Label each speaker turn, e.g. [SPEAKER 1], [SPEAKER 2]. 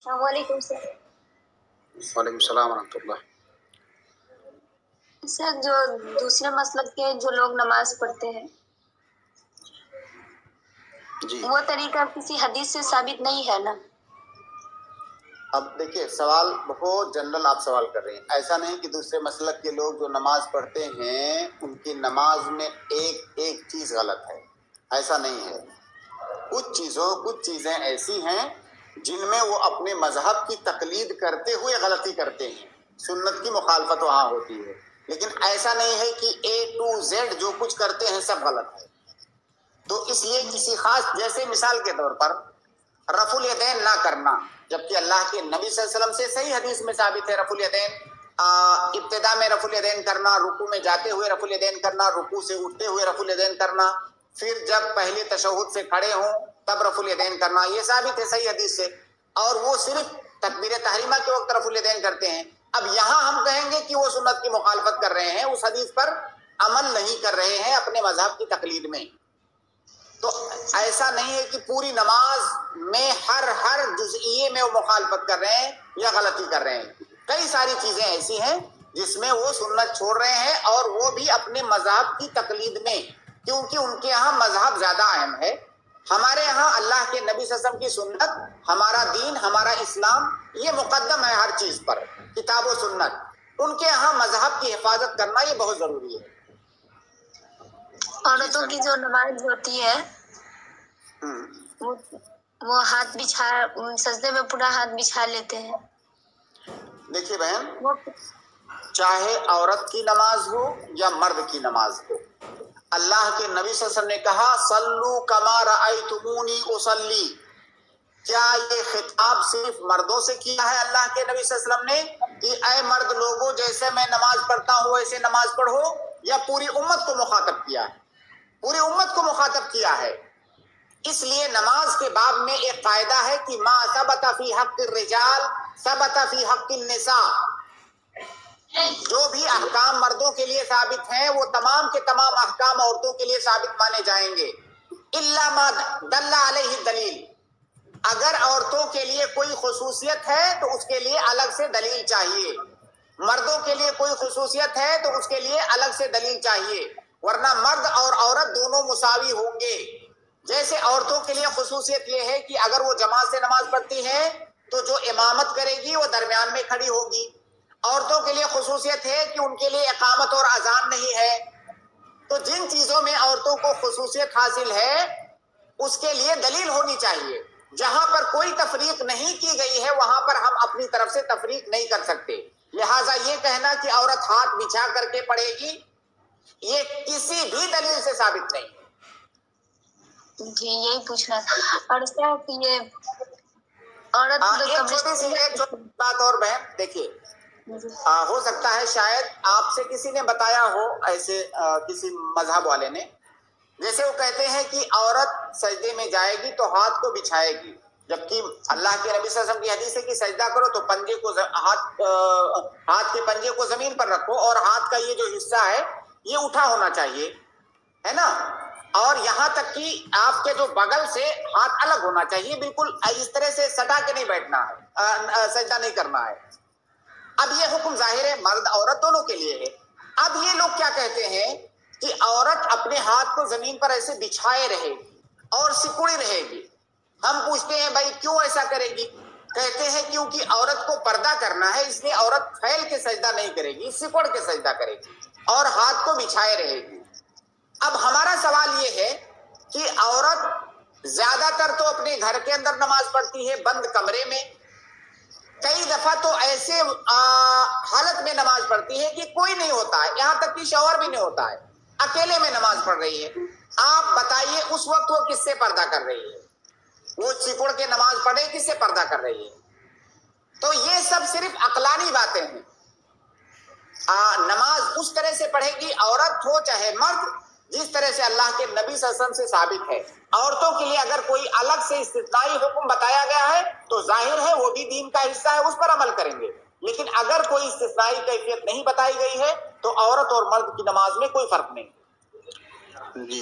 [SPEAKER 1] वालेकुम सर।
[SPEAKER 2] वालेकुम सलाम रहमतुल्लाह।
[SPEAKER 1] सर, जो दूसरे मसलक के जो लोग नमाज पढ़ते हैं
[SPEAKER 2] जी,
[SPEAKER 1] वो तरीका किसी हदीस से साबित नहीं है ना?
[SPEAKER 2] अब देखिए, सवाल बहुत जनरल आप सवाल कर रहे हैं। ऐसा नहीं कि दूसरे मसलक के लोग जो नमाज पढ़ते हैं उनकी नमाज में एक एक चीज गलत है, ऐसा नहीं है। कुछ चीजें ऐसी हैं जिनमें वो अपने मजहब की तकलीद करते हुए गलती करते हैं, सुन्नत की मुखालफत वहां होती है। लेकिन ऐसा नहीं है कि A to Z जो कुछ करते हैं सब गलत है। तो इसलिए किसी खास, जैसे मिसाल के तौर पर रफुल यदैन ना करना, जबकि अल्लाह के नबी सल्लल्लाहु अलैहि वसल्लम से सही हदीस में साबित है रफुल यदैन, इब्तिदा में रफुल यदैन करना, रुकू में जाते हुए रफुल यदैन करना, रुकू से उठते हुए रफुल यदैन करना, फिर जब पहले तशहुद से खड़े हों तब रफुल यदैन करना, ये साबित है सही हदीस से। और वो सिर्फ तकबीर तहरीमा के वक्त रफुल यदैन करते हैं। अब यहाँ हम कहेंगे कि वो सुन्नत की मुखालफत कर रहे हैं, उस हदीस पर अमल नहीं कर रहे हैं अपने मजहब की तकलीद में। तो ऐसा नहीं है कि पूरी नमाज में हर जुज़इये में वो मुखालफत कर रहे हैं या गलती कर रहे हैं। कई सारी चीजें ऐसी हैं जिसमें वो सुन्नत छोड़ रहे हैं, और वो भी अपने मजहब की तकलीद में, क्योंकि उनके यहाँ मजहब ज्यादा अहम है। हमारे यहाँ अल्लाह के नबी सल्लल्लाहु अलैहि वसल्लम की सुन्नत, हमारा दीन, हमारा इस्लाम, ये मुकद्दम है हर चीज पर, किताब और सुन्नत। उनके यहाँ मजहब की हिफाजत करना ये बहुत जरूरी है।
[SPEAKER 1] औरतों की जो नमाज होती है वो हाथ बिछा, सजदे में पूरा हाथ बिछा लेते हैं।
[SPEAKER 2] देखिए बहन, चाहे औरत की नमाज हो या मर्द की नमाज हो, अल्लाह के नबी सल्लल्लाहु अलैहि वसल्लम ने कहा सल्लू कमा रअयतुमूनी उसल्ली। क्या ये खिताब सिर्फ मर्दों से किया है अल्लाह के नबी सल्लल्लाहु अलैहि वसल्लम ने कि ऐ मर्द लोगों, जैसे मैं नमाज पढ़ता हूँ वैसे नमाज पढ़ो, या पूरी उम्मत को मुखातब किया है? पूरी उम्मत को मुखातब किया है। इसलिए नमाज के बाब में एक कायदा है कि मा सबता फी हक़्क़िर रिजाल सबता फी हक़्क़िन निसा। जो भी अहकाम मर्दों के लिए साबित हैं वो तमाम के तमाम अहकाम औरतों के लिए साबित माने जाएंगे, इल्ला मा दल्ला अलैहि दलील। अगर औरतों के लिए कोई खुसूसियत है तो उसके लिए अलग से दलील चाहिए, मर्दों के लिए कोई खुसूसियत है तो उसके लिए अलग से दलील चाहिए, वरना मर्द और औरत दोनों मुसावी होंगे। जैसे औरतों के लिए खुसूसियत ये है कि अगर वो जमात से नमाज पढ़ती हैं तो जो इमामत करेगी वो दरमियान में खड़ी होगी। औरतों के लिए खुसूसियत है कि उनके लिए इकामत और अजान नहीं है। तो जिन चीजों में औरतों को खुसूसियत हासिल है उसके लिए दलील होनी चाहिए। जहां पर कोई तफरीक नहीं की गई है वहां पर हम अपनी तरफ से तफरीक नहीं कर सकते। लिहाजा ये कहना कि औरत हाथ बिछा करके पढ़ेगी, ये किसी भी दलील से साबित नहीं है।
[SPEAKER 1] जी, यही पूछना था। और सर, ये औरत
[SPEAKER 2] एक छोटी बात और बहन, देखिए, हो सकता है शायद आपसे किसी ने बताया हो, ऐसे किसी मजहब वाले ने, जैसे वो कहते हैं कि औरत सजदे में जाएगी तो हाथ को बिछाएगी, जबकि अल्लाह के नबी सल्लल्लाहु अलैहि वसल्लम की हदीस है कि सजदा करो तो पंजे को हाथ के पंजे को जमीन पर रखो, और हाथ का ये जो हिस्सा है ये उठा होना चाहिए, है ना, और यहाँ तक कि आपके जो बगल से हाथ अलग होना चाहिए, बिल्कुल इस तरह से सटा के नहीं बैठना है, सजदा नहीं करना है। अब ये हुक्म जाहिर है मर्द औरत दोनों के लिए है। अब ये लोग क्या कहते हैं कि औरत अपने हाथ को जमीन पर ऐसे बिछाए रहेगी और सिकुड़ी रहेगी। हम पूछते हैं भाई क्यों ऐसा करेगी? कहते हैं क्योंकि औरत को पर्दा करना है, इसलिए औरत फैल के सजदा नहीं करेगी, सिकुड़ के सजदा करेगी और हाथ को बिछाए रहेगी। अब हमारा सवाल ये है कि औरत ज्यादातर तो अपने घर के अंदर नमाज पढ़ती है, बंद कमरे में। कई दफा तो ऐसे हालत में नमाज पढ़ती है कि कोई नहीं होता है, यहाँ तक कि शौहर भी नहीं होता है, अकेले में नमाज पढ़ रही है। आप बताइए उस वक्त वो किससे पर्दा कर रही है? वो सिकुड़ के नमाज पढ़े, किससे पर्दा कर रही है? तो ये सब सिर्फ अकलानी बातें हैं। नमाज उस तरह से पढ़ेगी औरत हो चाहे मर्द, जिस तरह से अल्लाह के नबी सल्लल्लाहु अलैहि वसल्लम से साबित है। औरतों के लिए अगर कोई अलग से इस्तिस्नाई हुक्म बताया गया है तो जाहिर है वो भी दीन का हिस्सा है, उस पर अमल करेंगे। लेकिन अगर कोई इस्तिस्नाई कैफियत नहीं बताई गई है तो औरत और मर्द की नमाज में कोई फर्क नहीं।
[SPEAKER 3] जी।